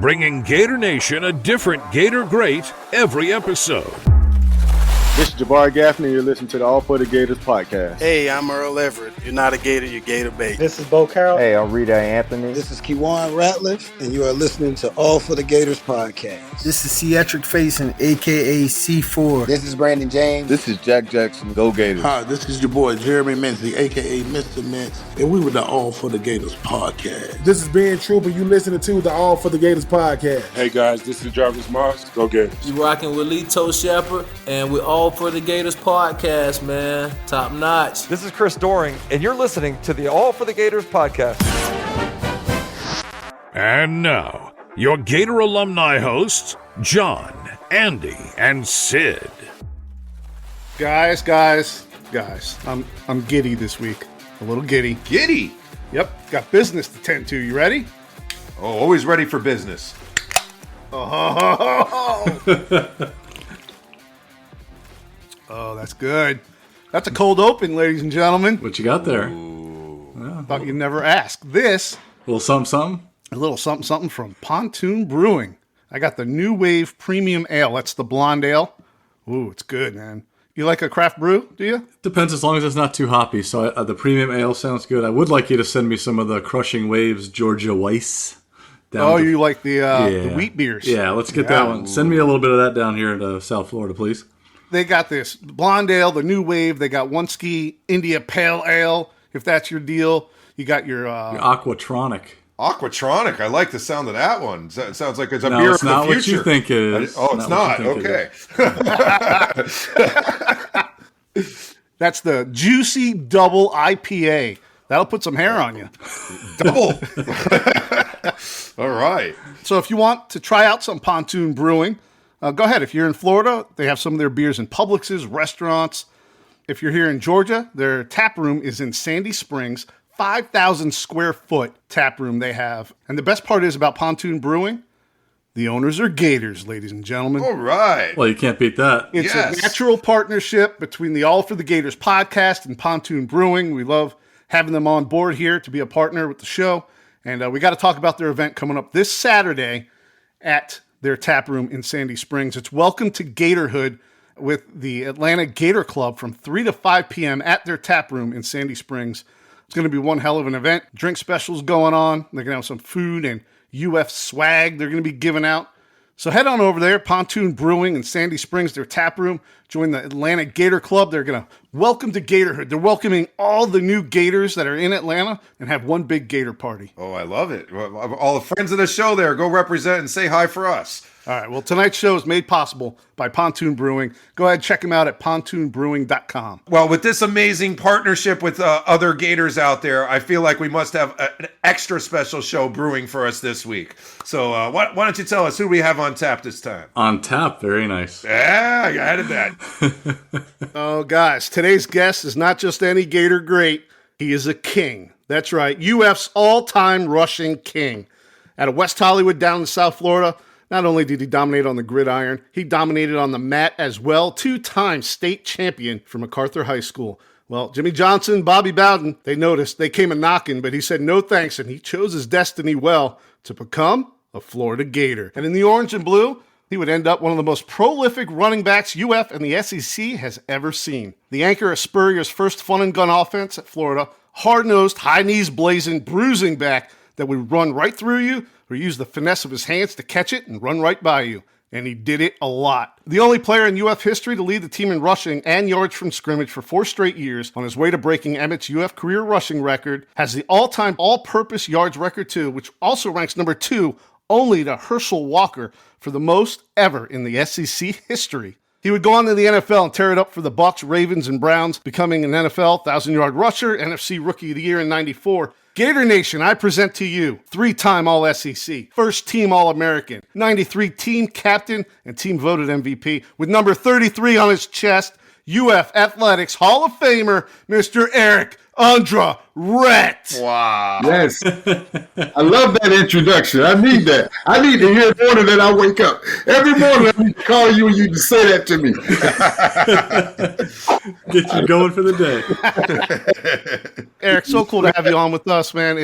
bringing Gator Nation a different Gator great every episode. This is Jabari Gaffney. You're listening to the All for the Gators podcast. Hey, I'm Earl Everett. You're not a Gator, you're Gator bait. This is Bo Carroll. Hey, I'm Rita Anthony. This is Pt.1 Ratliff, and you are listening to All for the Gators podcast. This is Errict Faison, a.k.a. C4. This is Brandon James. This is Jack Jackson. Go Gators. Hi, this is your boy Jeremy Mincy, a.k.a. Mr. Mintz, and we were the All for the Gators podcast. This is Ben Trooper. You listening to the All for the Gators podcast. Hey, guys, this is Jarvis Moss. Go Gators. You rocking with Lito Shepherd, and we're All for the Gators podcast, man. Top notch. This is Chris Doring, and you're listening to the All for the Gators podcast. And now, your Gator alumni hosts, John, Andy, and Sid. Guys, I'm giddy this week. A little giddy. Giddy? Yep, got business to tend to. You ready? Oh, always ready for business. Oh, that's good. That's a cold open, ladies and gentlemen. What you got there? Yeah, thought you'd never ask. This. A little something? A little something from Pontoon Brewing. I got the New Wave Premium Ale. That's the blonde ale. Ooh, it's good, man. You like a craft brew, do you? Depends, as long as it's not too hoppy. So the premium ale sounds good. I would like you to send me some of the Crushing Waves Georgia Weiss. You like the wheat beers? Yeah, let's get that one. Send me a little bit of that down here to South Florida, please. They got this blonde ale, the New Wave. They got One Ski India Pale Ale, if that's your deal. You got your Aquatronic. Aquatronic. I like the sound of that one. It sounds like it's a beer No, of it's the not future. what you think it is. It's not. Okay. That's the Juicy Double IPA. That'll put some hair on you. Double. All right. So if you want to try out some Pontoon Brewing, go ahead. If you're in Florida, they have some of their beers in Publix's, restaurants. If you're here in Georgia, their tap room is in Sandy Springs, 5,000 square foot tap room they have. And the best part is about Pontoon Brewing, the owners are Gators, ladies and gentlemen. All right. Well, you can't beat that. It's a natural partnership between the All for the Gators podcast and Pontoon Brewing. We love having them on board here to be a partner with the show. And we got to talk about their event coming up this Saturday at their tap room in Sandy Springs. It's Welcome to Gatorhood with the Atlanta Gator Club from 3 to 5 p.m. at their tap room in Sandy Springs. It's going to be one hell of an event. Drink specials going on. They're going to have some food and UF swag they're going to be giving out. So head on over there, Pontoon Brewing in Sandy Springs, their tap room. Join the Atlanta Gator Club. They're going to welcome to Gatorhood. They're welcoming all the new Gators that are in Atlanta and have one big Gator party. Oh, I love it. All the friends of the show there, go represent and say hi for us. All right, well, tonight's show is made possible by Pontoon Brewing. Go ahead, check them out at pontoonbrewing.com. Well, with this amazing partnership with other Gators out there, I feel like we must have an extra special show brewing for us this week. So why don't you tell us who we have on tap this time? On tap, very nice. Yeah, I added that. Oh, guys, today's guest is not just any Gator great. He is a king. That's right, UF's all-time rushing king. Out of West Hollywood down in South Florida, not only did he dominate on the gridiron, he dominated on the mat as well. 2-time state champion from MacArthur High School. Well, Jimmy Johnson, Bobby Bowden, they noticed. They came a-knocking, but he said no thanks, and he chose his destiny well to become a Florida Gator. And in the orange and blue, he would end up one of the most prolific running backs UF and the SEC has ever seen. The anchor of Spurrier's first fun-and-gun offense at Florida, hard-nosed, high-knees blazing, bruising back that would run right through you or use the finesse of his hands to catch it and run right by you. And he did it a lot. The only player in UF history to lead the team in rushing and yards from scrimmage for 4 straight years, on his way to breaking Emmett's UF career rushing record, has the all-time all-purpose yards record too, which also ranks number 2 only to Herschel Walker for the most ever in the SEC history. He would go on to the NFL and tear it up for the Bucs, Ravens, and Browns, becoming an NFL 1,000-yard rusher, NFC Rookie of the Year in '94. Gator Nation, I present to you 3-time All-SEC, first-team All-American, 93 team captain, and team voted MVP, with number 33 on his chest, UF Athletics Hall of Famer, Mr. Errict Rhett. Wow. Yes. I love that introduction. I need that. I need to hear it morning that I wake up. Every morning I need to call you and you to say that to me. Get you going for the day. Eric, so cool to have you on with us, man.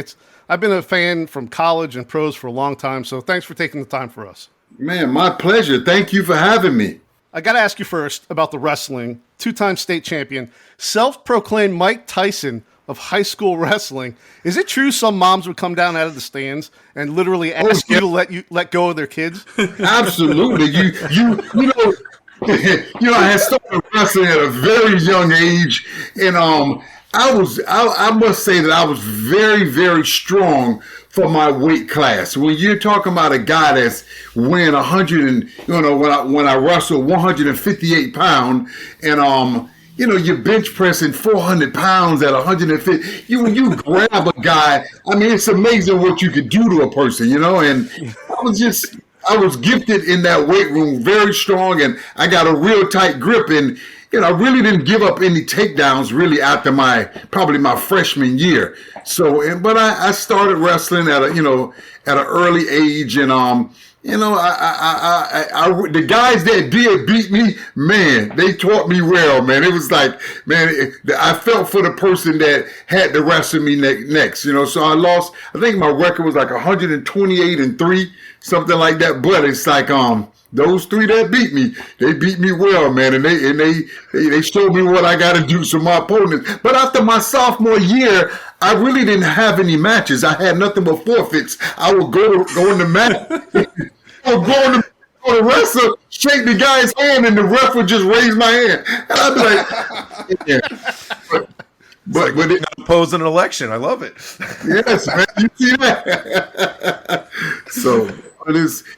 I've been a fan from college and pros for a long time, so thanks for taking the time for us. Man, my pleasure. Thank you for having me. I got to ask you first about the wrestling. 2-time state champion, self-proclaimed Mike Tyson of high school wrestling. Is it true some moms would come down out of the stands and literally ask you to let go of their kids? Absolutely. I had started wrestling at a very young age, and I must say that I was very, very strong for my weight class. When you're talking about a guy that's weighing 100 and, when I wrestled 158 pound, and you're bench pressing 400 pounds at 150. When you grab a guy, I mean, it's amazing what you could do to a person, and I was gifted in that weight room, very strong, and I got a real tight grip, and I really didn't give up any takedowns really after probably my freshman year. So, but I started wrestling at an early age, and the guys that did beat me, man, they taught me well, man. It was like, man, I felt for the person that had to wrestle me next, So I lost. I think my record was like 128-3, something like that. But it's like, those three that beat me, they beat me well, man, and they showed me what I got to do. So my opponents. But after my sophomore year, I really didn't have any matches. I had nothing but forfeits. I would go in the match. I would go in the wrestle, shake the guy's hand, and the ref would just raise my hand, and I'd be like, yeah. But it oppose an election. I love it. Yes, man, you see that. So.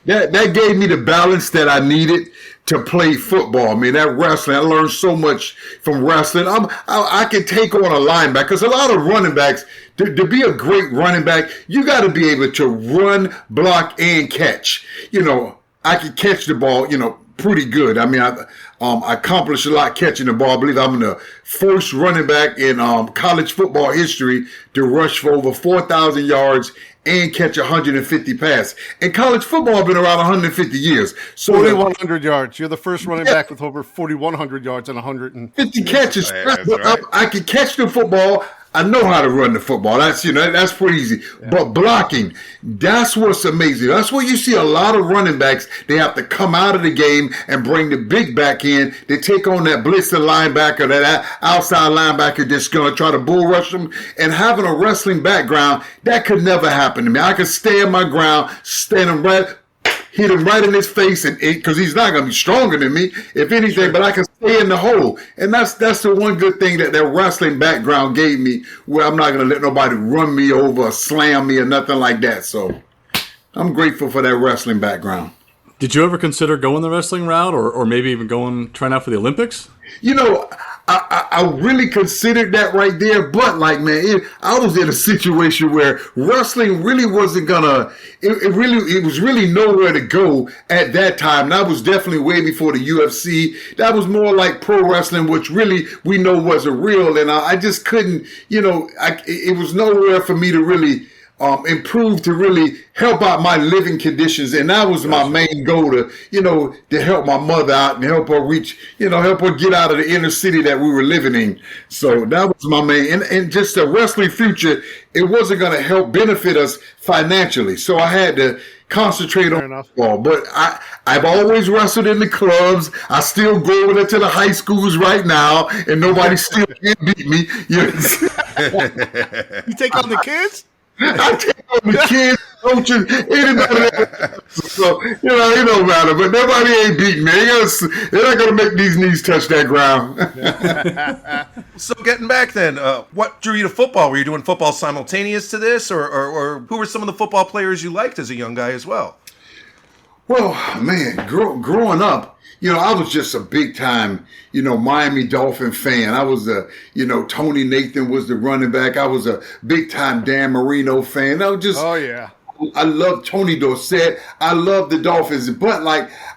That gave me the balance that I needed to play football. I mean, that wrestling, I learned so much from wrestling. I can take on a linebacker, because a lot of running backs, to be a great running back, you got to be able to run, block, and catch. I can catch the ball, pretty good. I mean, I accomplished a lot catching the ball. I believe I'm the first running back in college football history to rush for over 4,000 yards and catch 150 passes. And college football has been around 150 years. So 4,100 yards. You're the first running back with over 4,100 yards and 150 catches. Right. I can catch the football. I know how to run the football. That's that's pretty easy. Yeah. But blocking, that's what's amazing. That's where you see a lot of running backs. They have to come out of the game and bring the big back in. They take on that blitzer linebacker, that outside linebacker that's going to try to bull rush them. And having a wrestling background, that could never happen to me. I could stand my ground, stand him right, hit him right in his face, and because he's not going to be stronger than me, if anything, but I can stay in the hole. And that's the one good thing that wrestling background gave me, where I'm not going to let nobody run me over or slam me or nothing like that. So I'm grateful for that wrestling background. Did you ever consider going the wrestling route, or maybe even trying out for the Olympics? I really considered that right there, but I was in a situation where wrestling really wasn't gonna. It was really nowhere to go at that time. And that was definitely way before the UFC. That was more like pro wrestling, which really we know wasn't real, and I just couldn't. It was nowhere for me to really improve, to really help out my living conditions. And that was my main goal, to help my mother out and help her reach, help her get out of the inner city that we were living in. So that was my main, and just the wrestling future, it wasn't going to help benefit us financially. So I had to concentrate on football. But I've always wrestled in the clubs. I still go over there to the high schools right now, and nobody still can't beat me. You take on the kids? I take on the kids, coaches, anybody. So, it don't matter. But nobody ain't beating me. They're not going to make these knees touch that ground. So getting back then, what drew you to football? Were you doing football simultaneous to this? Or who were some of the football players you liked as a young guy as well? Well, man, growing up, I was just a big time, Miami Dolphin fan. I was Tony Nathan was the running back. I was a big time Dan Marino fan. I was just, oh yeah. I love Tony Dorsett. I love the Dolphins, but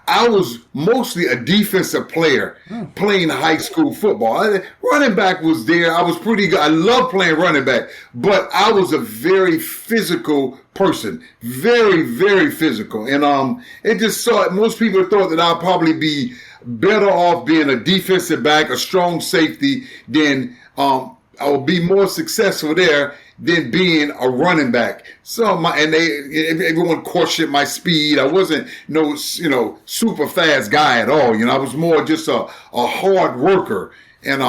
I was mostly a defensive player playing high school football. Running back was there. I was pretty good. I love playing running back, but I was a very physical person, very, very physical. And most people thought that I'd probably be better off being a defensive back, a strong safety, than I would be more successful there than being a running back. So everyone questioned my speed. I wasn't super fast guy at all. I was more just a hard worker. And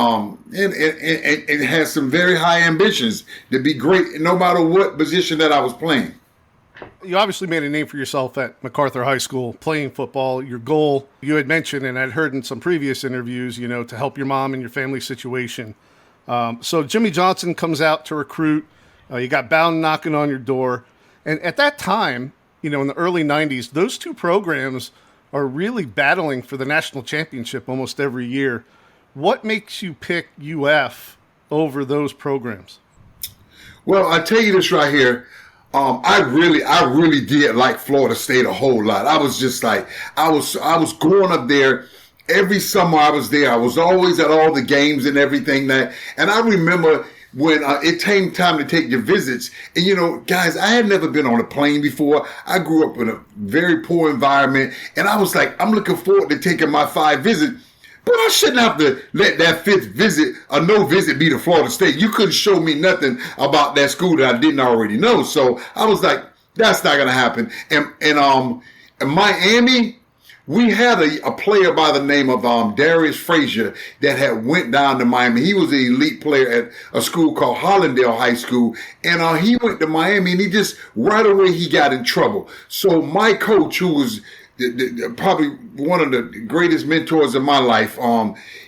had some very high ambitions to be great no matter what position that I was playing. You obviously made a name for yourself at MacArthur High School playing football. Your goal, you had mentioned, and I'd heard in some previous interviews, to help your mom and your family situation. So Jimmy Johnson comes out to recruit. You got Bound knocking on your door. And at that time, in the early 90s, those two programs are really battling for the national championship almost every year. What makes you pick UF over those programs? Well, I tell you this right here. I really did like Florida State a whole lot. I was just like, I was going up there every summer. I was there. I was always at all the games and everything and I remember when it came time to take your visits. And, guys, I had never been on a plane before. I grew up in a very poor environment. And I was like, I'm looking forward to taking my 5 visits. But I shouldn't have to let that 5th visit, or no visit, be to Florida State. You couldn't show me nothing about that school that I didn't already know. So I was like, that's not going to happen. And in Miami, we had a player by the name of Darius Frazier that had went down to Miami. He was an elite player at a school called Hollandale High School. And he went to Miami, and right away he got in trouble. So my coach, who was probably one of the greatest mentors of my life.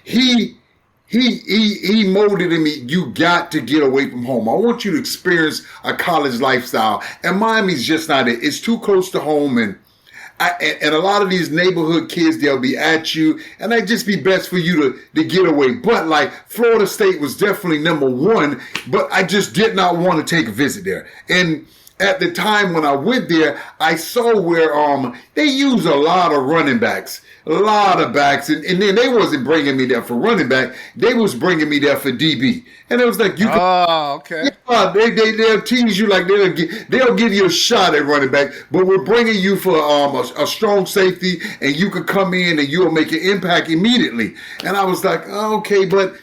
He molded in me, you got to get away from home. I want you to experience a college lifestyle. And Miami's just not it. It's too close to home. And a lot of these neighborhood kids, they'll be at you. And it'd just be best for you to get away. But like Florida State was definitely number 1. But I just did not want to take a visit there. And at the time when I went there, I saw where they use a lot of running backs, a lot of backs, and then they wasn't bringing me there for running back. They was bringing me there for DB, and it was like you. Okay. Yeah, they'll tease you like they'll give you a shot at running back, but we're bringing you for a strong safety, and you could come in and you'll make an impact immediately. And I was like, okay, but.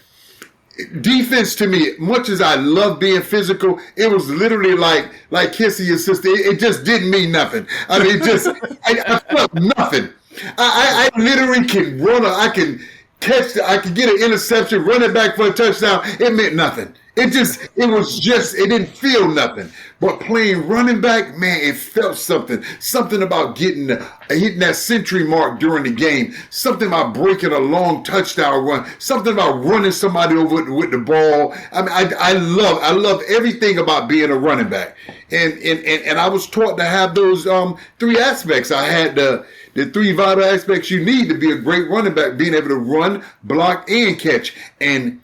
Defense to me, much as I love being physical, it was literally like kissing your sister. It just didn't mean nothing. I mean, I felt nothing. I literally can run. I can catch. I can get an interception, run it back for a touchdown. It meant nothing. It didn't feel nothing. But playing running back, man, it felt something. Something about hitting that century mark during the game. Something about breaking a long touchdown run. Something about running somebody over with the ball. I mean, I love everything about being a running back. And I was taught to have those 3 aspects. I had the 3 vital aspects you need to be a great running back, being able to run, block, and catch. And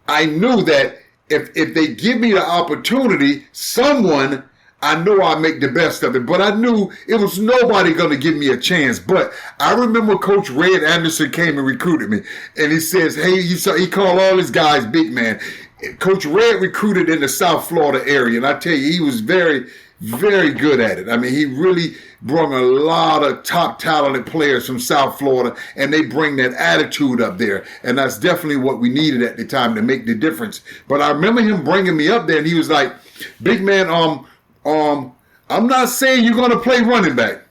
I knew that if they give me the opportunity, someone, I know I'll make the best of it. But I knew it was nobody going to give me a chance. But I remember Coach Red Anderson came and recruited me. And he says, hey, he called all his guys big man. Coach Red recruited in the South Florida area. And I tell you, he was very, very good at it. I mean, he really brought a lot of top talented players from South Florida, and they bring that attitude up there. And that's definitely what we needed at the time to make the difference. But I remember him bringing me up there, and he was like, big man, I'm not saying you're going to play running back,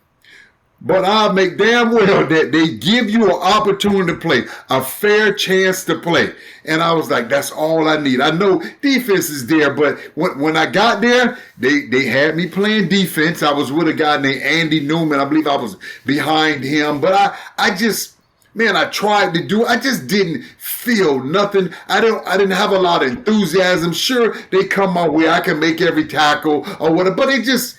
but I'll make damn well that they give you an opportunity to play, a fair chance to play. And I was like, that's all I need. I know defense is there, but when I got there, they had me playing defense. I was with a guy named Andy Newman. I believe I was behind him. But I tried to do. I just didn't feel nothing. I didn't have a lot of enthusiasm. Sure, they come my way. I can make every tackle or whatever. But it just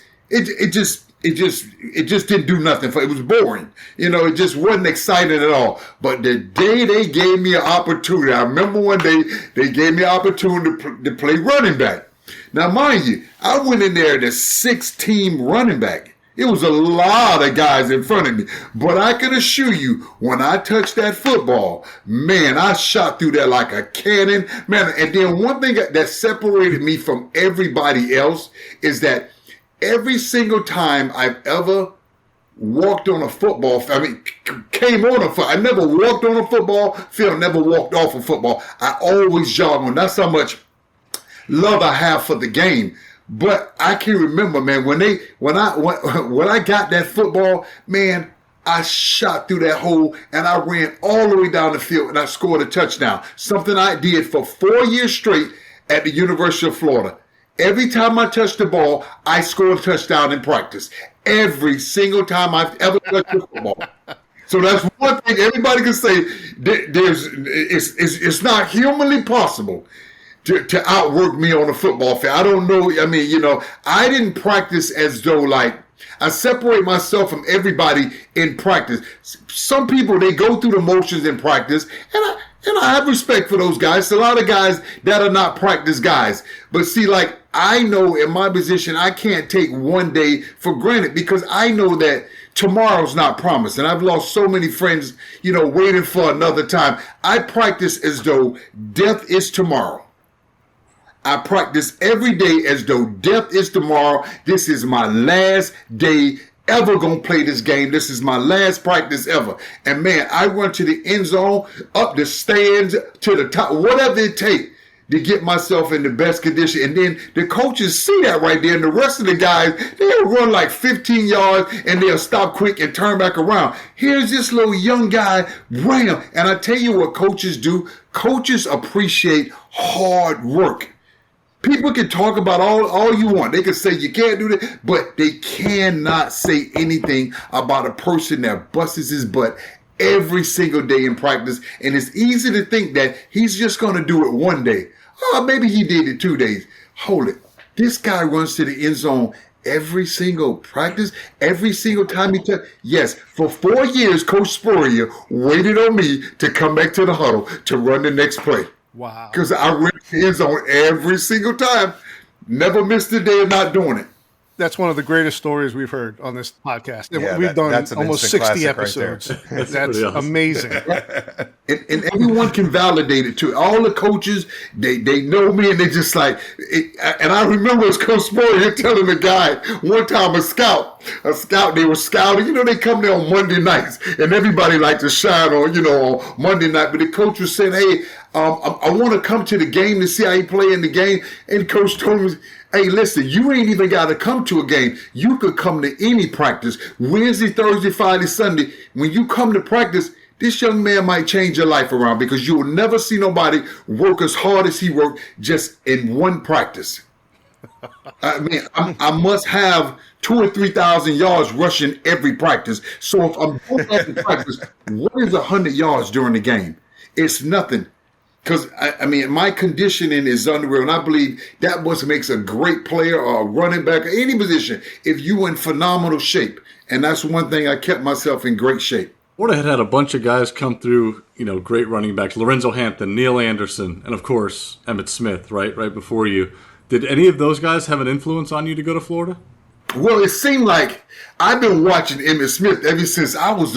didn't do nothing. It was boring. It just wasn't exciting at all. But the day they gave me an opportunity, I remember one day they gave me an opportunity to play running back. Now, mind you, I went in there as a 6-team running back. It was a lot of guys in front of me. But I can assure you, when I touched that football, man, I shot through that like a cannon. Man, and then one thing that separated me from everybody else is that every single time I've ever walked on a football field, I never walked on a football field, never walked off a football. I always jogged on. That's how much love I have for the game. But I can remember, man, when I got that football, man, I shot through that hole and I ran all the way down the field and I scored a touchdown. Something I did for 4 years straight at the University of Florida. Every time I touched the ball, I scored a touchdown in practice. Every single time I've ever touched the football. So that's one thing everybody can say. It's not humanly possible to outwork me on a football field. I don't know. I mean, I didn't practice as though like I separate myself from everybody in practice. Some people, they go through the motions in practice, and I have respect for those guys. A lot of guys that are not practice guys. But see, like, I know in my position, I can't take one day for granted because I know that tomorrow's not promised. And I've lost so many friends, waiting for another time. I practice as though death is tomorrow. I practice every day as though death is tomorrow. This is my last day ever gonna play this game. This is my last practice ever. And man, I run to the end zone, up the stands, to the top, whatever it takes to get myself in the best condition. And then the coaches see that right there. And the rest of the guys, they'll run like 15 yards and they'll stop quick and turn back around. Here's this little young guy, ram. And I tell you what coaches do. Coaches appreciate hard work. People can talk about all you want. They can say you can't do that, but they cannot say anything about a person that busts his butt every single day in practice. And it's easy to think that he's just going to do it one day. Oh, maybe he did it 2 days. Hold it. This guy runs to the end zone every single practice, every single time he touches. Yes, for 4 years, Coach Spurrier waited on me to come back to the huddle to run the next play. Wow. Because I ran his on every single time. Never missed a day of not doing it. That's one of the greatest stories we've heard on this podcast. Yeah, we've done that's an almost instant 60 classic episodes. right That's awesome. amazing. And everyone can validate it too. All the coaches, they know me and they just like, and I remember as Coach Spurrier telling the guy one time, a scout, they were scouting. They come there on Monday nights and everybody likes to shine on, on Monday night. But the coach was saying, hey, I want to come to the game to see how you play in the game. And Coach told me, hey, listen, you ain't even got to come to a game. You could come to any practice, Wednesday, Thursday, Friday, Sunday. When you come to practice, this young man might change your life around because you will never see nobody work as hard as he worked just in one practice. I mean, I must have 2,000 or 3,000 yards rushing every practice. So if I'm going back to practice, what is 100 yards during the game? It's nothing. Because, I mean, my conditioning is unreal, and I believe that what makes a great player or a running back or any position if you're in phenomenal shape. And that's one thing I kept myself in great shape. Florida had a bunch of guys come through, great running backs. Lorenzo Hampton, Neil Anderson, and, of course, Emmitt Smith, right before you. Did any of those guys have an influence on you to go to Florida? Well, it seemed like I've been watching Emmitt Smith ever since I was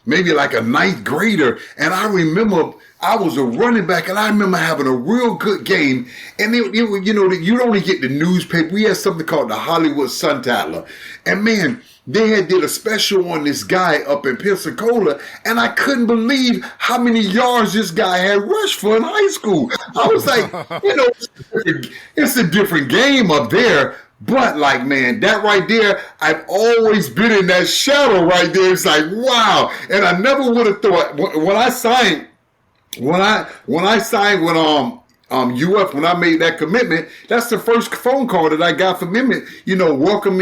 maybe like a ninth grader. And I remember I was a running back and I remember having a real good game. And you'd only get the newspaper. We had something called the Hollywood Sun-Tattler. And man, they did a special on this guy up in Pensacola. And I couldn't believe how many yards this guy had rushed for in high school. I was like, it's a different game up there. But like, man, that right there, I've always been in that shadow right there. It's like, wow. And I never would have thought when I signed with UF, when I made that commitment, that's the first phone call that I got from Emmitt, welcome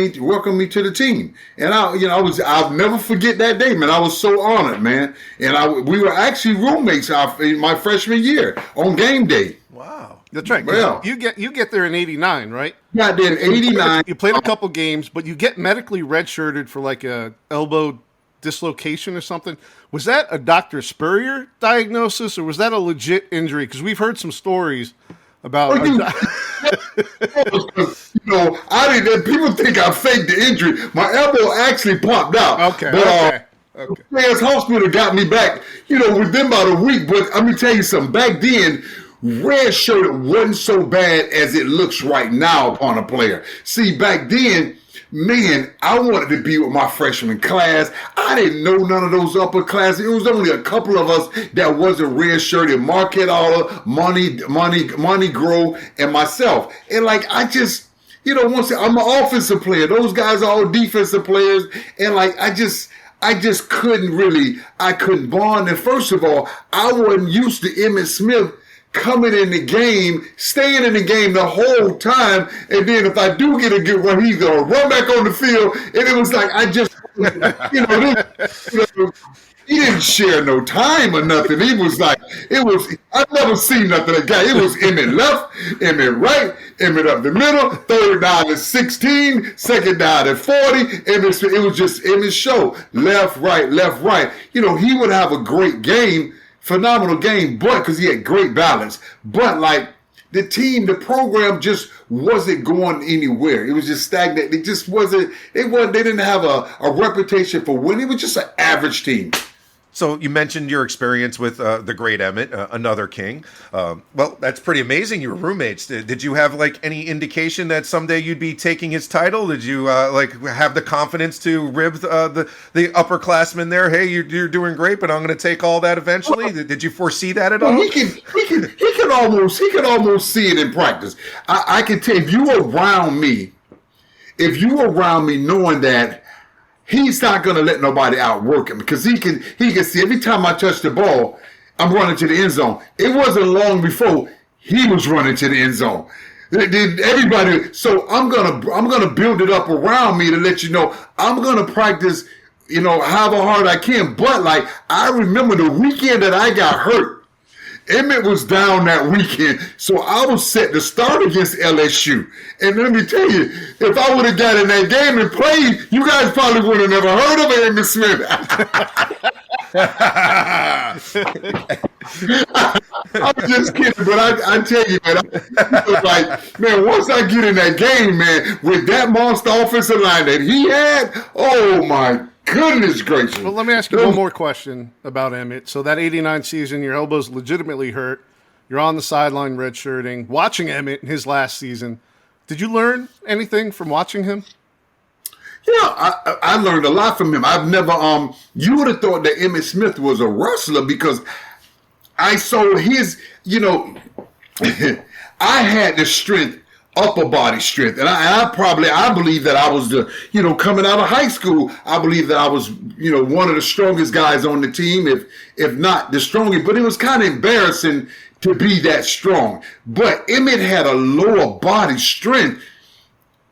me to the team. And I'll never forget that day, man. I was so honored, man. And we were actually roommates in my freshman year on game day. Wow. That's right. Well, you get there in '89, right? Got there in '89. You played a couple games, but you get medically redshirted for like a elbow dislocation or something. Was that a Dr. Spurrier diagnosis or was that a legit injury? Because we've heard some stories about. I didn't. People think I faked the injury. My elbow actually popped out. Okay. Okay. Players Hospital got me back. Within about a week. But let me tell you something. Back then, red shirt wasn't so bad as it looks right now upon a player. See, back then, man, I wanted to be with my freshman class. I didn't know none of those upper classes. It was only a couple of us that wasn't red-shirted. Marquette Oller, Monty Grow, and myself. And like, I just, once I'm an offensive player. Those guys are all defensive players. And like, I just couldn't bond. And first of all, I wasn't used to Emmitt Smith coming in the game, staying in the game the whole time, and then if I do get a good one, he's gonna run back on the field. And it was like he didn't share no time or nothing. He was like, I've never seen nothing like that. It was Emmitt left, Emmitt right, Emmitt up the middle, third down at 16, second down at 40. It was just Emmitt's show. Left, right, left, right. He would have a great game. Phenomenal game, but because he had great balance. But like the program just wasn't going anywhere. It was just stagnant. It just wasn't. They didn't have a reputation for winning. It was just an average team. So you mentioned your experience with the great Emmitt, another king. Well, that's pretty amazing. You were roommates. Did you have like any indication that someday you'd be taking his title? Did you have the confidence to rib the upperclassmen there? Hey, you're doing great, but I'm going to take all that eventually. Did you foresee that at all? He could almost see it in practice. I can tell if you were around me knowing that he's not going to let nobody outwork him because he can see every time I touch the ball, I'm running to the end zone. It wasn't long before he was running to the end zone. Everybody, so I'm gonna build it up around me to let you know I'm gonna practice, however hard I can. But like I remember the weekend that I got hurt. Emmitt was down that weekend, so I was set to start against LSU. And let me tell you, if I would have got in that game and played, you guys probably would have never heard of Emmitt Smith. I'm just kidding, but I tell you, man, once I get in that game, man, with that monster offensive line that he had, oh my goodness gracious. Well, let me ask you one more question about Emmitt. So that 89 season, your elbow's legitimately hurt. You're on the sideline redshirting, watching Emmitt in his last season. Did you learn anything from watching him? Yeah, I learned a lot from him. I've never, you would have thought that Emmitt Smith was a wrestler because I saw his, I had the strength, upper body strength. And I believe that I was the, coming out of high school, I believe that I was, one of the strongest guys on the team, if not the strongest. But it was kind of embarrassing to be that strong. But Emmitt had a lower body strength.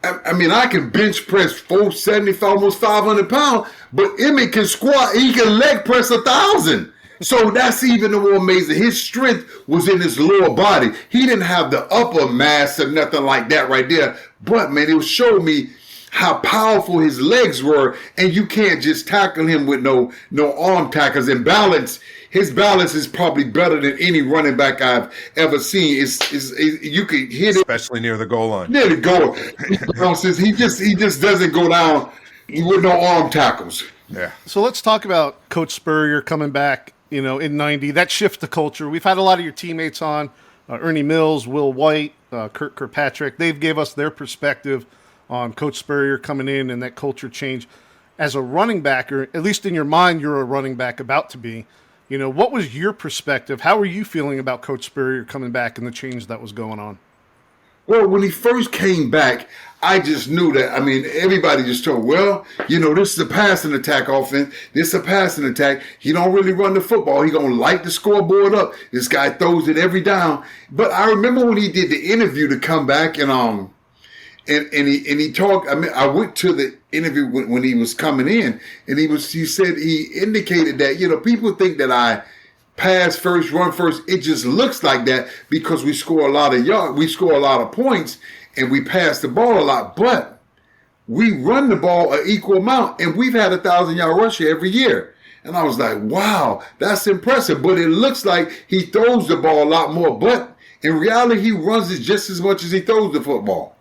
I mean, I can bench press 470, almost 500 pounds, but Emmitt can squat, he can leg press 1,000. So that's even more amazing. His strength was in his lower body. He didn't have the upper mass or nothing like that right there. But, man, it showed me how powerful his legs were, and you can't just tackle him with no arm tackles. And balance, his balance is probably better than any running back I've ever seen. You could hit it, especially near the goal line. Near the goal. He just doesn't go down with no arm tackles. Yeah. So let's talk about Coach Spurrier coming back, in 90. That shift the culture. We've had a lot of your teammates on, Ernie Mills, Will White, Kurt Kirkpatrick. They've gave us their perspective on Coach Spurrier coming in and that culture change. As a running back, or at least in your mind, you're a running back about to be. What was your perspective? How were you feeling about Coach Spurrier coming back and the change that was going on? Well, when he first came back, I just knew that, everybody just told, this is a passing attack offense. This is a passing attack. He don't really run the football. He going to light the scoreboard up. This guy throws it every down. But I remember when he did the interview to come back and he talked, I went to the interview when he was coming in and he indicated that, people think that I pass first, run first. It just looks like that because we score a lot of yards, we score a lot of points, and we pass the ball a lot. But we run the ball an equal amount, and we've had 1,000-yard rusher every year. And I was like, wow, that's impressive. But it looks like he throws the ball a lot more. But in reality, he runs it just as much as he throws the football.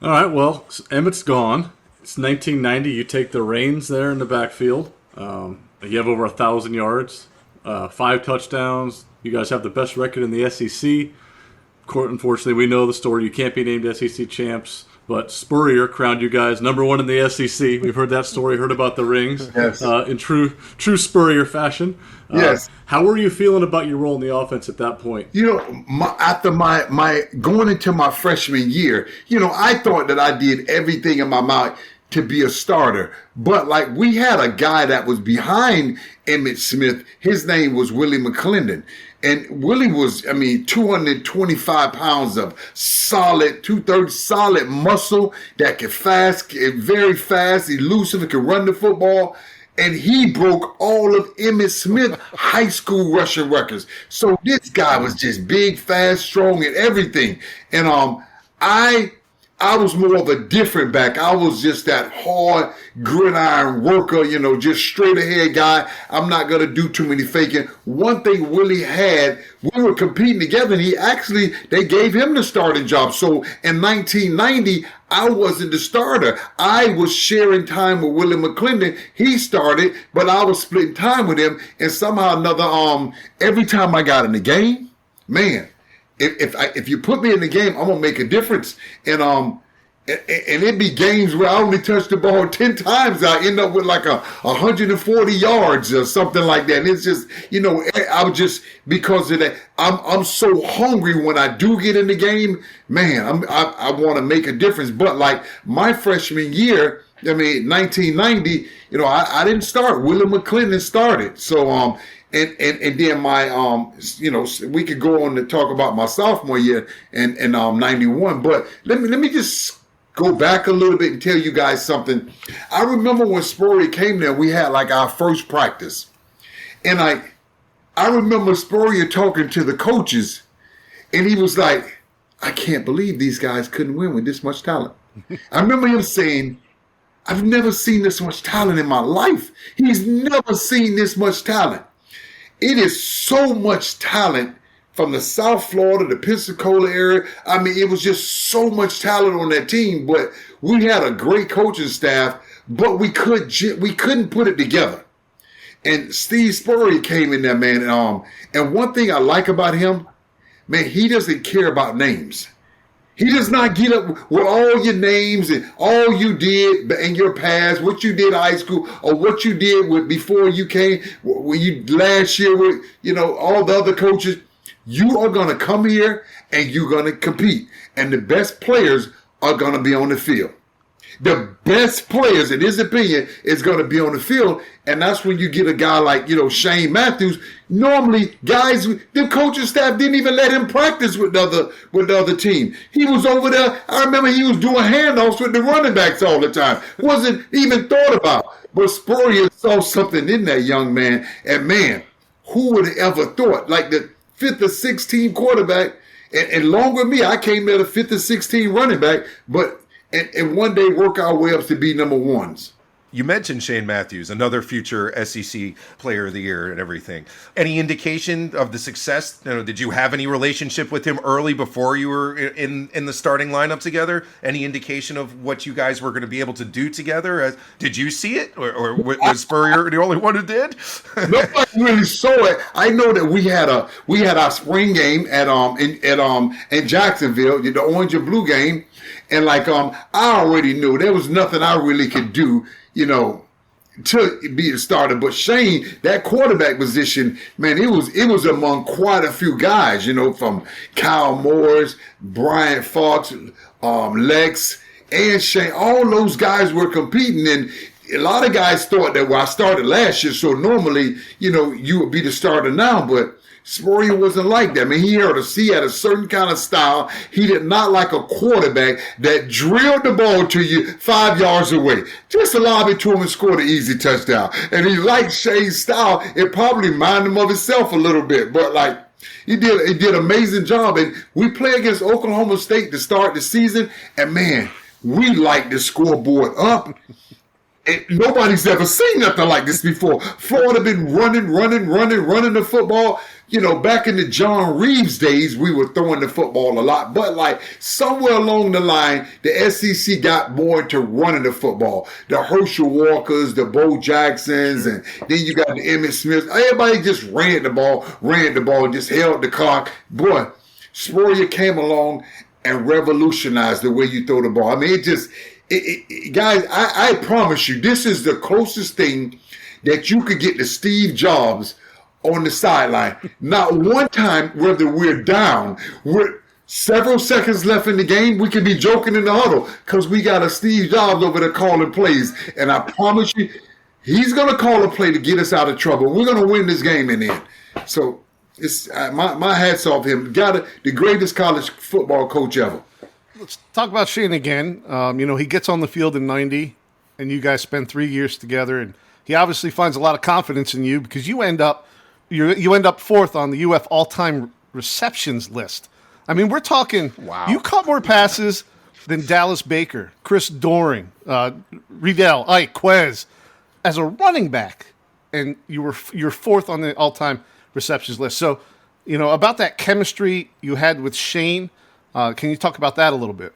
All right, well, Emmitt's gone. It's 1990. You take the reins there in the backfield. You have over 1,000 yards. 5 touchdowns. You guys have the best record in the SEC. Unfortunately, we know the story. You can't be named SEC champs. but Spurrier crowned you guys #1 in the SEC. We've heard that story, heard about the rings, yes. In true Spurrier fashion. Yes. How were you feeling about your role in the offense at that point? After my going into my freshman year, I thought that I did everything in my mind to be a starter. But like, we had a guy that was behind Emmitt Smith. His name was Willie McClendon. And Willie was, 225 pounds of solid, 230 solid muscle that could very fast, elusive, could run the football. And he broke all of Emmitt Smith high school rushing records. So this guy was just big, fast, strong, and everything. And I was more of a different back. I was just that hard, gridiron worker, just straight ahead guy. I'm not going to do too many faking. One thing Willie had, we were competing together, and they gave him the starting job. So in 1990, I wasn't the starter. I was sharing time with Willie McClendon. He started, but I was splitting time with him. And somehow or another, every time I got in the game, man, if you put me in the game, I'm gonna make a difference. And it be games where I only touch the ball 10 times, I end up with like 140 yards or something like that. And it's just, I was just, because of that, I'm so hungry when I do get in the game, man. I want to make a difference. But like my freshman year, 1990, I didn't start. Willie McClendon started. So and then my we could go on to talk about my sophomore year and 91. But let me just go back a little bit and tell you guys something. I remember when Spurrier came there, we had like our first practice, and I remember Spurrier talking to the coaches, and he was like, "I can't believe these guys couldn't win with this much talent." I remember him saying, "I've never seen this much talent in my life." He's never seen this much talent. It is so much talent from the South Florida, the Pensacola area. It was just so much talent on that team. But we had a great coaching staff, but we couldn't put it together. And Steve Spurrier came in there, man. And one thing I like about him, man, he doesn't care about names. He does not get up with all your names and all you did in your past, what you did in high school, or what you did before you came, when you last year with, all the other coaches. You are going to come here and you're going to compete. And the best players are going to be on the field. The best players, in his opinion, is going to be on the field. And that's when you get a guy like, Shane Matthews. Normally, guys, the coaching staff didn't even let him practice with the other team. He was over there. I remember he was doing handoffs with the running backs all the time. Wasn't even thought about. But Spurrier saw something in that young man. And man, who would have ever thought? Like the 5th or 6th team quarterback, and longer than me, I came at a 5th or 6th team running back, but and one day work our way up to be number ones. You mentioned Shane Matthews, another future SEC player of the year and everything. Any indication of the success? Did you have any relationship with him early before you were in the starting lineup together? Any indication of what you guys were going to be able to do together? Did you see it? Or was Spurrier the only one who did? Nobody really saw it. I know that we had our spring game in Jacksonville, the orange and blue game. And I already knew there was nothing I really could do, to be a starter. But Shane, that quarterback position, man, it was among quite a few guys, from Kyle Morris, Brian Fox, Lex, and Shane. All those guys were competing, and a lot of guys thought that, I started last year, so normally, you would be the starter now, but Spurrier wasn't like that. He had a certain kind of style. He did not like a quarterback that drilled the ball to you 5 yards away. Just lob it to him and score the easy touchdown. And he liked Shane's style. It probably reminded him of himself a little bit, but he did an amazing job. And we play against Oklahoma State to start the season, and man, we light the scoreboard up. And nobody's ever seen nothing like this before. Florida been running the football. Back in the John Reeves days, we were throwing the football a lot. But somewhere along the line, the SEC got more into running the football. The Herschel Walkers, the Bo Jacksons, and then you got the Emmitt Smiths. Everybody just ran the ball, just held the clock. Boy, Spurrier came along, and revolutionize the way you throw the ball. I mean, guys, I promise you, this is the closest thing that you could get to Steve Jobs on the sideline. Not one time, whether we're down, we're several seconds left in the game, we could be joking in the huddle because we got a Steve Jobs over there calling plays. And I promise you, he's going to call a play to get us out of trouble. We're going to win this game in the end. So it's my hat's off him. The greatest college football coach ever. Let's talk about Shane again. He gets on the field in 90, and you guys spend 3 years together, and he obviously finds a lot of confidence in you because you end up fourth on the UF all-time receptions list. I mean, we're talking. Wow. You caught more passes than Dallas Baker, Chris Doering, Riedel, Ike, Quez as a running back, and you're fourth on the all-time receptions list. So, about that chemistry you had with Shane. Can you talk about that a little bit?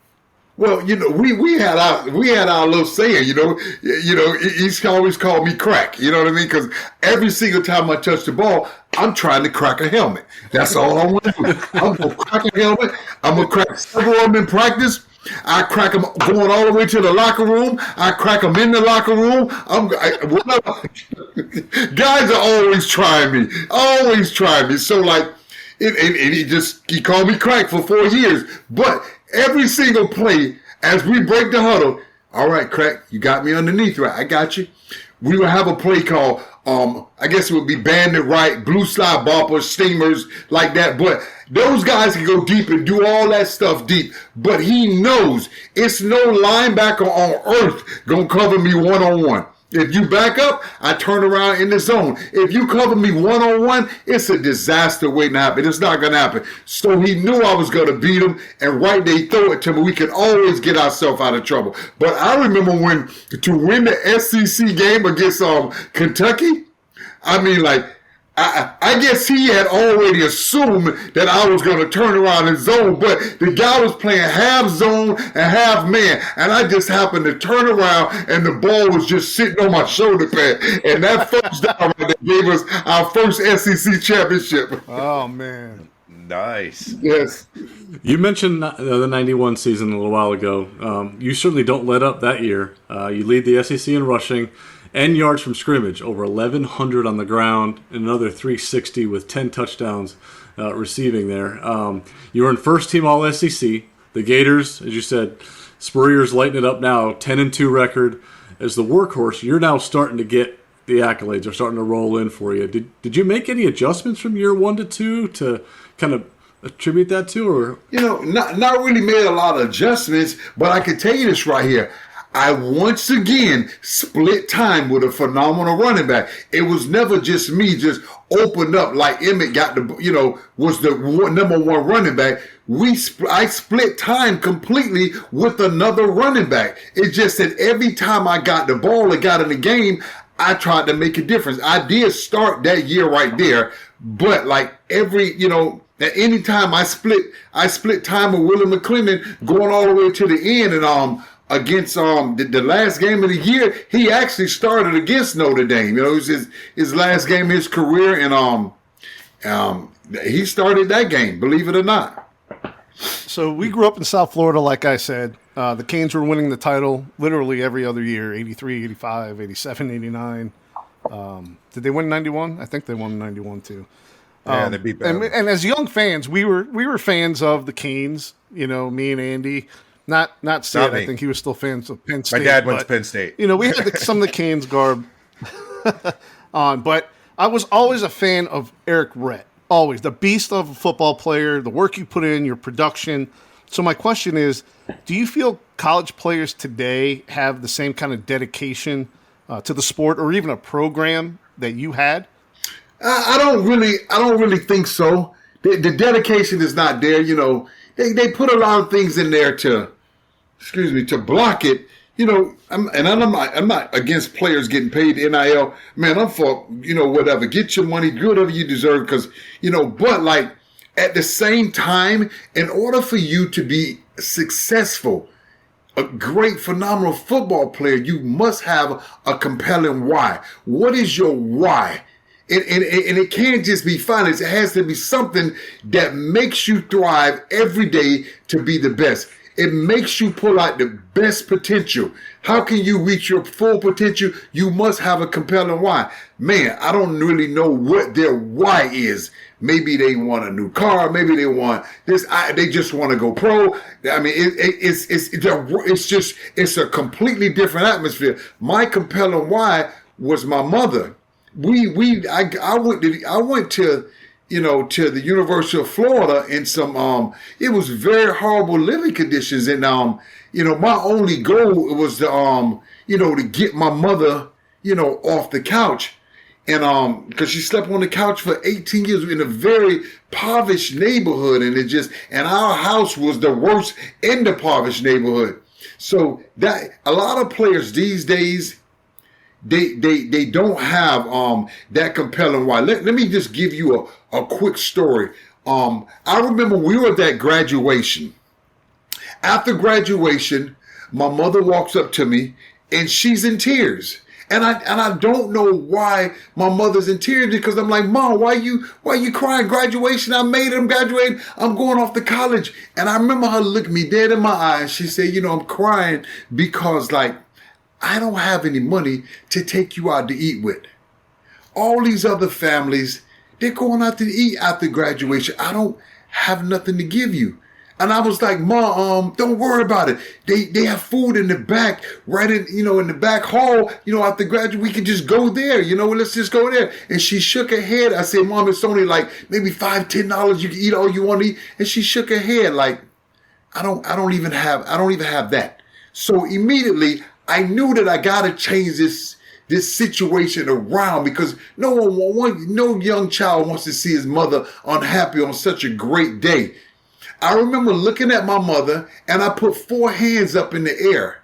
Well, we had our little saying. He's always called me crack. You know what I mean? Because every single time I touch the ball, I'm trying to crack a helmet. That's all I want to do. I'm gonna crack a helmet. I'm gonna crack several of them in practice. I crack them going all the way to the locker room. I crack them in the locker room. Guys are always trying me. So like. And he called me crack for 4 years. But every single play, as we break the huddle, all right, crack, you got me underneath, right? I got you. We would have a play called, I guess it would be bandit right, blue slide boppers, steamers, like that. But those guys can go deep and do all that stuff deep. But he knows it's no linebacker on earth gonna cover me one-on-one. If you back up, I turn around in the zone. If you cover me one-on-one, it's a disaster waiting to happen. It's not going to happen. So he knew I was going to beat him, and right there he throw it to me. We could always get ourselves out of trouble. But I remember when to win the SEC game against Kentucky, I mean, like, I guess he had already assumed that I was going to turn around in zone, but the guy was playing half zone and half man, and I just happened to turn around, and the ball was just sitting on my shoulder pad, and that first down right there gave us our first SEC championship. Oh, man. Nice. Yes. You mentioned the 91 season a little while ago. You certainly don't let up that year. You lead the SEC in rushing and yards from scrimmage, over 1,100 on the ground, and another 360 with 10 touchdowns receiving there. You were in first team All-SEC. The Gators, as you said, Spurrier's lighting it up now, 10-2 record. As the workhorse, you're now starting to get the accolades. They're starting to roll in for you. Did you make any adjustments from year 1 to 2 to kind of attribute that to? Or not really made a lot of adjustments, but I can tell you this right here. I once again split time with a phenomenal running back. It was never just me just opened up like Emmett was the number one running back. I split time completely with another running back. It's just that every time I got the ball and got in the game, I tried to make a difference. I did start that year right there, but like at any time I split time with Willie McClendon going all the way to the end, and against the last game of the year, he actually started against Notre Dame. It was his last game of his career, and he started that game, believe it or not. So we grew up in South Florida, like I said. The Canes were winning the title literally every other year, 83, 85, 87, 89. Did they win 91? I think they won 91 too. Yeah, they beat them. And as young fans, we were fans of the Canes, me and Andy. Not Sid. I think he was still fans of Penn State. My dad went to Penn State. We had some of the Canes garb on, but I was always a fan of Errict Rhett. Always. The beast of a football player, the work you put in, your production. So my question is, do you feel college players today have the same kind of dedication to the sport or even a program that you had? I don't really think so. The dedication is not there. They put a lot of things in there to block it. I'm not against players getting paid NIL. Man, I'm for, whatever. Get your money, do whatever you deserve, because, but like at the same time, in order for you to be successful, a great, phenomenal football player, you must have a compelling why. What is your why? And it can't just be finance. It has to be something that makes you thrive every day to be the best. It makes you pull out the best potential. How can you reach your full potential? You must have a compelling why. Man, I don't really know what their why is. Maybe they want a new car. Maybe they want this. They just want to go pro. I mean, it's a completely different atmosphere. My compelling why was my mother. I went to the University of Florida in some it was very horrible living conditions, and my only goal was to to get my mother off the couch, and because she slept on the couch for 18 years in a very impoverished neighborhood, and our house was the worst in the impoverished neighborhood. So that a lot of players these days, they don't have that compelling why. Let me just give you a quick story. I remember we were at that graduation. After graduation, my mother walks up to me and she's in tears. And I don't know why my mother's in tears, because I'm like, Mom, why you crying? Graduation, I made it, I'm graduating, I'm going off to college. And I remember her looking me dead in my eyes. She said, I'm crying because I don't have any money to take you out to eat with. All these other families, they're going out to eat after graduation. I don't have nothing to give you. And I was like, Mom, don't worry about it. They have food in the back, right in the back hall. After graduation, we can just go there. Let's just go there. And she shook her head. I said, Mom, it's only like maybe $5, $10. You can eat all you want to eat. And she shook her head like, I don't even have that. So immediately I knew that I gotta change this situation around, because no young child wants to see his mother unhappy on such a great day. I remember looking at my mother and I put 4 hands up in the air.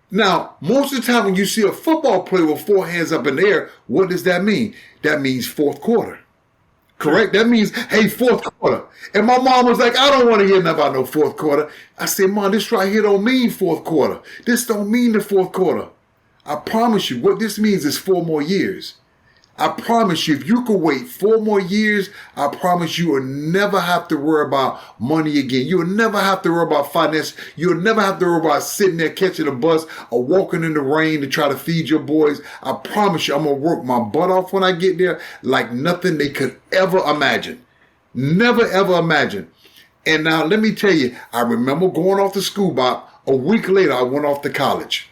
Now, most of the time when you see a football player with 4 hands up in the air, what does that mean? That means fourth quarter. Correct? That means, hey, fourth quarter. And my mom was like, I don't want to hear nothing about no fourth quarter. I said, Mom, this right here don't mean fourth quarter. This don't mean the fourth quarter. I promise you, what this means is 4 more years. I promise you, if you could wait 4 more years, I promise you will never have to worry about money again. You'll never have to worry about finance. You'll never have to worry about sitting there catching a bus or walking in the rain to try to feed your boys. I promise you, I'm going to work my butt off when I get there like nothing they could ever imagine. Never, ever imagine. And now let me tell you, I remember going off to school. About a week later, I went off to college.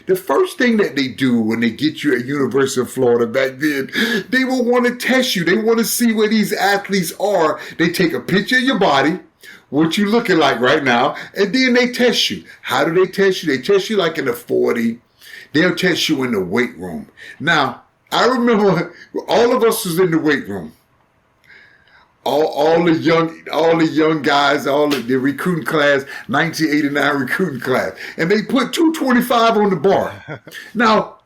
The first thing that they do when they get you at University of Florida back then, they will want to test you. They want to see where these athletes are. They take a picture of your body, what you looking like right now, and then they test you. How do they test you? They test you like in the 40. They'll test you in the weight room. Now, I remember all of us was in the weight room. All the young guys, all of the recruiting class, 1989 recruiting class, and they put 225 on the bar. Now,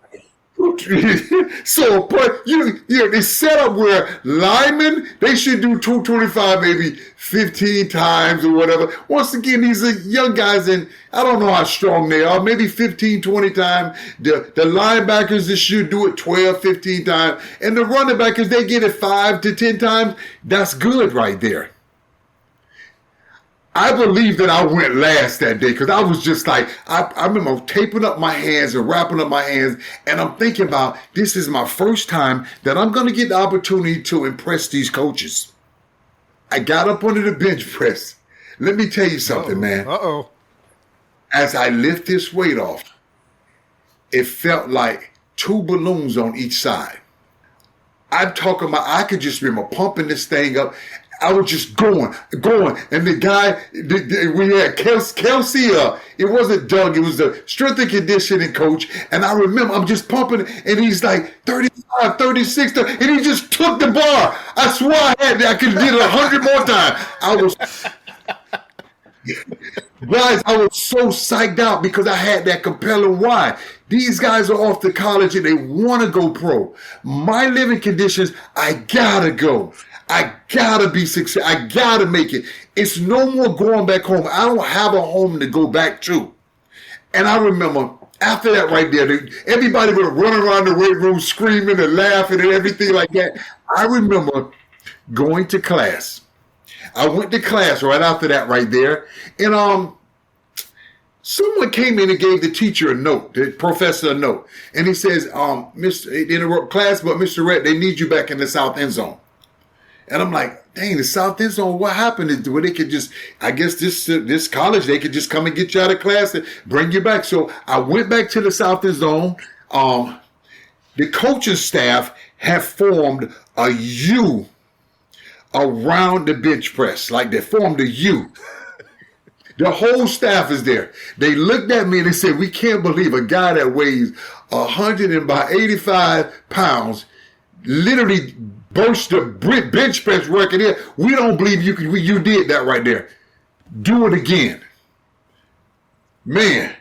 so but they set up where linemen, they should do 225 maybe 15 times or whatever. Once again, these are young guys, and I don't know how strong they are, maybe 15, 20 times. The linebackers, they should do it 12, 15 times. And the running backers, they get it 5 to 10 times. That's good right there. I believe that I went last that day, because I was just like, I remember taping up my hands and wrapping up my hands, and I'm thinking about, this is my first time that I'm going to get the opportunity to impress these coaches. I got up under the bench press. Let me tell you something, man. As I lift this weight off, it felt like 2 balloons on each side. I'm talking about, I could just remember pumping this thing up. I was just going. And the guy, we had Kelsey, it wasn't Doug, it was the strength and conditioning coach. And I remember I'm just pumping, and he's like 35, 36, and he just took the bar. I swear I could have did it 100 more times. Guys, I was so psyched out because I had that compelling why. These guys are off to college and they want to go pro. My living conditions, I gotta go. I gotta be successful. I gotta make it. It's no more going back home. I don't have a home to go back to. And I remember After that right there, everybody would run around the weight room screaming and laughing and everything like that. I remember going to class. I went to class right after that right there. And someone came in and gave the teacher a note, the professor a note. And he says, Mr. Interrupt class, but Mr. Rhett, they need you back in the south end zone. And I'm like, dang, the south end zone, what happened? Where they could just, I guess this college, they could just come and get you out of class and bring you back. So I went back to the south end zone. The coaching staff had formed a U around the bench press. Like they formed a U. The whole staff is there. They looked at me and they said, we can't believe a guy that weighs 185 pounds literally burst the bench press record here. We don't believe you did that right there. Do it again. Man,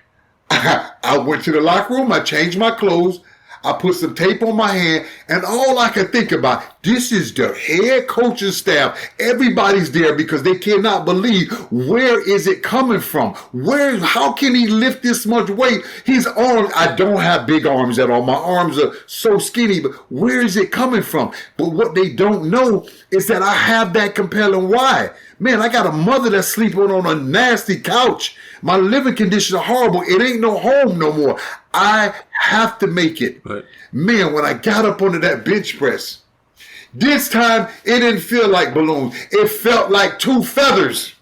I went to the locker room. I changed my clothes. I put some tape on my hand, and all I could think about, this is the head coaching staff. Everybody's there because they cannot believe, where is it coming from? How can he lift this much weight? His arms, I don't have big arms at all. My arms are so skinny, but where is it coming from? But what they don't know is that I have that compelling why. Man, I got a mother that's sleeping on a nasty couch. My living conditions are horrible. It ain't no home no more. I have to make it. Right. Man, when I got up onto that bench press, this time it didn't feel like balloons. It felt like two feathers.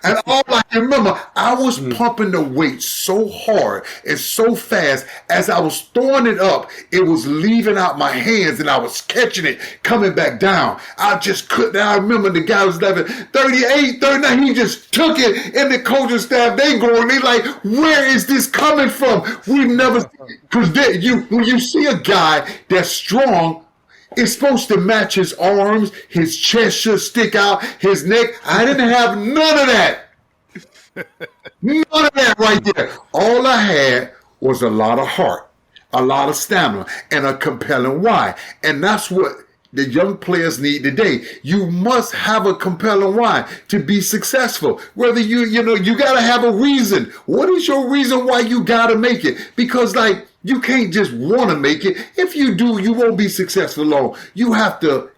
And all I can remember, I was pumping the weight so hard and so fast. As I was throwing it up, it was leaving out my hands and I was catching it, coming back down. I just couldn't. I remember the guy was laughing, 38, 39, he just took it. And the coaching staff, they like, where is this coming from? We've never, because when you see a guy that's strong, it's supposed to match his arms, his chest should stick out, his neck. I didn't have none of that. None of that right there. All I had was a lot of heart, a lot of stamina, and a compelling why. And that's what the young players need today. You must have a compelling why to be successful. Whether you got to have a reason. What is your reason why you got to make it? Because you can't just want to make it. If you do, you won't be successful long. You have to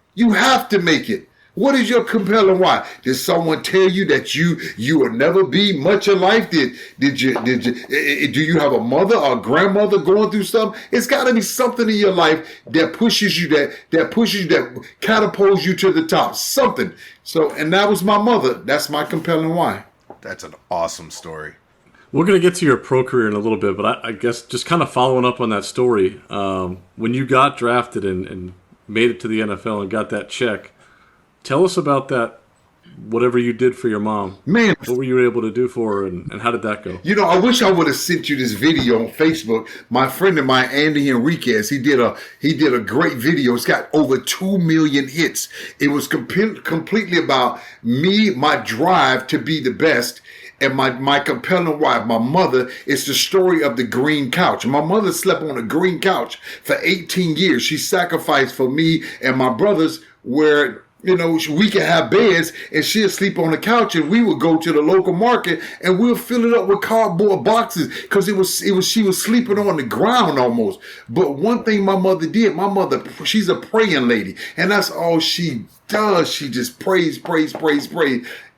make it. What is your compelling why? Did someone tell you that you will never be much in life? Do you have a mother or a grandmother going through something? It's got to be something in your life that pushes you, that catapults you to the top. Something. So, and that was my mother. That's my compelling why. That's an awesome story. We're going to get to your pro career in a little bit, but I guess just kind of following up on that story, when you got drafted and made it to the NFL and got that check, tell us about that, whatever you did for your mom. Man. What were you able to do for her, and how did that go? I wish I would have sent you this video on Facebook. My friend of mine, Andy Enriquez, he did a great video. It's got over 2 million hits. It was completely about me, my drive to be the best. And my compelling wife, my mother, is the story of the green couch. My mother slept on a green couch for 18 years. She sacrificed for me and my brothers where, we could have beds and she'd sleep on the couch and we would go to the local market and we'll fill it up with cardboard boxes because she was sleeping on the ground almost. But one thing my mother did, she's a praying lady and that's all she does. She just prays.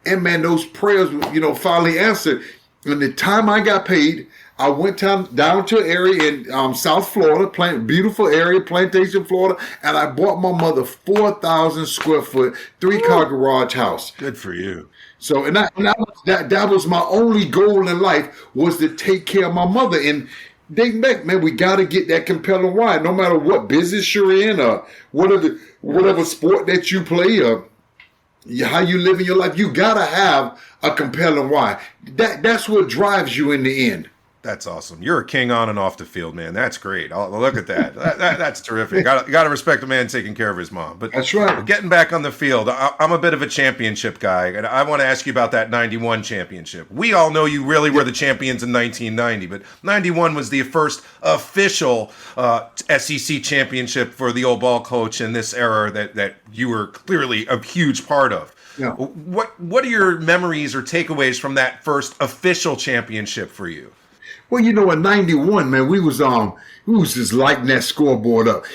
And man, those prayers, finally answered. And the time I got paid, I went down to an area in South Florida, beautiful area, Plantation, Florida, and I bought my mother 4,000 square foot, 3-car garage house. Good for you. So, and that was my only goal in life, was to take care of my mother. And man, we got to get that compelling why, no matter what business you're in or whatever sport that you play or how you live in your life, you gotta have a compelling why. That's what drives you in the end. That's awesome. You're a king on and off the field, man. That's great. Look at that. That's terrific. Got to respect a man taking care of his mom. But that's right. Getting back on the field, I'm a bit of a championship guy, and I want to ask you about that 91 championship. We all know you really were the champions in 1990, but 91 was the first official SEC championship for the old ball coach in this era that you were clearly a huge part of. Yeah. What are your memories or takeaways from that first official championship for you? Well, you know, in '91, man, we was just lighting that scoreboard up.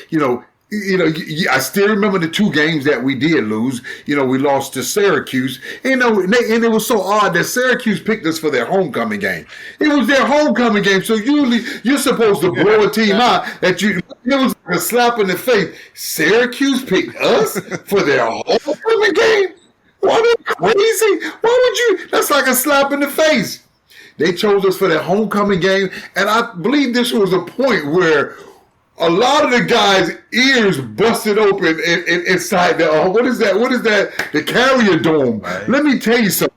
I still remember the 2 games that we did lose. You know, we lost to Syracuse. And it was so odd that Syracuse picked us for their homecoming game. It was their homecoming game, so usually you're supposed to blow a team out. It was like a slap in the face. Syracuse picked us for their homecoming game? What, are they crazy? Why would you? That's like a slap in the face. They chose us for their homecoming game, and I believe this was a point where a lot of the guys' ears busted open inside the what is that? The Carrier Dome. Right. Let me tell you something.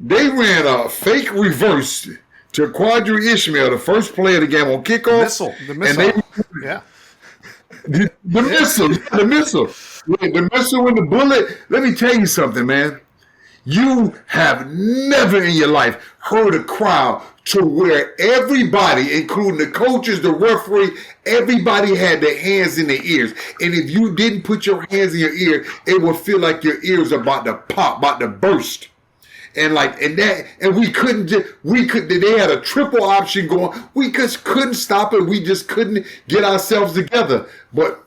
They ran a fake reverse to Quadri Ishmael, the first play of the game on kickoff. The missile. Yeah. The missile. The missile and the bullet. Let me tell you something, man. You have never in your life heard a crowd to where everybody, including the coaches, the referee, everybody had their hands in their ears. And if you didn't put your hands in your ear, it would feel like your ears are about to pop, about to burst. They had a triple option going. We just couldn't stop it. We just couldn't get ourselves together. But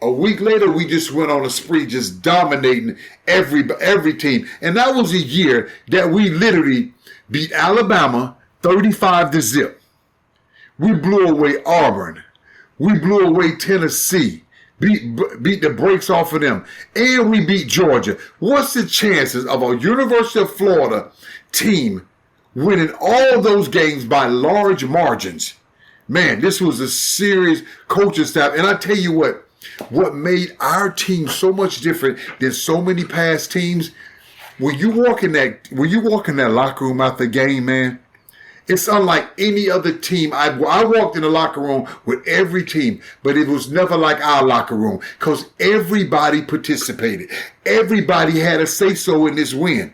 a week later, we just went on a spree, just dominating every team. And that was a year that we literally beat Alabama 35-0. We blew away Auburn. We blew away Tennessee. Beat the brakes off of them. And we beat Georgia. What's the chances of a University of Florida team winning all those games by large margins? Man, this was a serious coaching staff. And I tell you what made our team so much different than so many past teams, when you walk in that locker room after the game, man, it's unlike any other team. I walked in the locker room with every team, but it was never like our locker room because everybody participated. Everybody had a say-so in this win.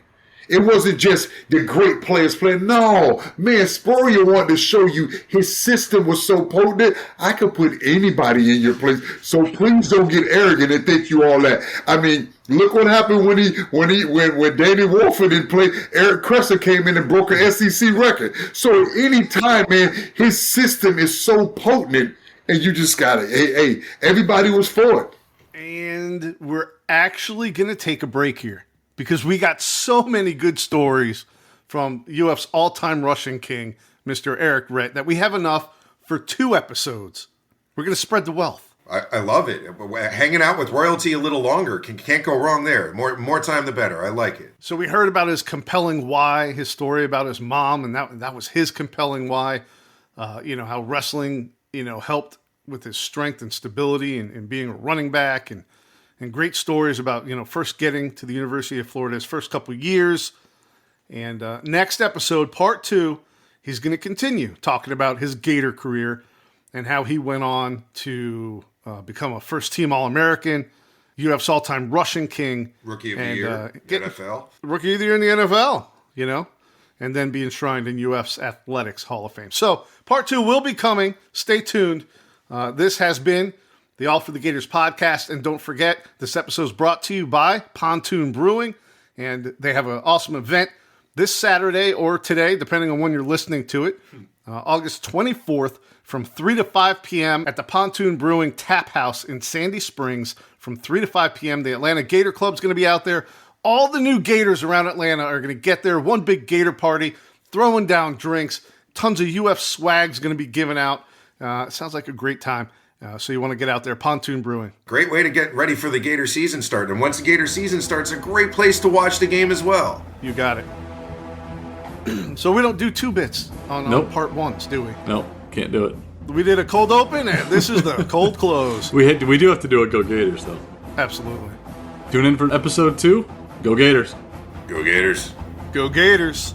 It wasn't just the great players playing. No, man, Spurrier wanted to show you his system was so potent. I could put anybody in your place. So please don't get arrogant and think you all that. I mean, look what happened when Danny Wolford didn't play. Eric Kresser came in and broke an SEC record. So anytime, man, his system is so potent, and you just got it. Hey, everybody was for it. And we're actually going to take a break here, because we got so many good stories from UF's all-time rushing king, Mr. Errict Rhett, that we have enough for 2 episodes. We're going to spread the wealth. I love it. Hanging out with royalty a little longer. Can't go wrong there. More time, the better. I like it. So we heard about his compelling why, his story about his mom, and that was his compelling why. How wrestling, helped with his strength and stability and being a running back, and great stories about, first getting to the University of Florida his first couple of years. And next episode, part 2, he's going to continue talking about his Gator career and how he went on to become a first-team All-American, UF's all-time rushing king. Rookie of the year, NFL. Rookie of the year in the NFL, and then be enshrined in UF's Athletics Hall of Fame. So part 2 will be coming. Stay tuned. This has been the All for the Gators podcast. And don't forget, this episode is brought to you by Pontoon Brewing. And they have an awesome event this Saturday or today, depending on when you're listening to it, August 24th from 3 to 5 p.m. at the Pontoon Brewing Tap House in Sandy Springs from 3 to 5 p.m. The Atlanta Gator Club's going to be out there. All the new Gators around Atlanta are going to get there. One big Gator party, throwing down drinks. Tons of UF swag's going to be given out. It sounds like a great time. So you want to get out there, Pontoon Brewing. Great way to get ready for the Gator season start. And once the Gator season starts, a great place to watch the game as well. You got it. So we don't do 2 bits on part 1s, do we? Nope, can't do it. We did a cold open, and this is the cold close. We do have to do a Go Gators, though. Absolutely. Tune in for episode 2. Go Gators. Go Gators. Go Gators.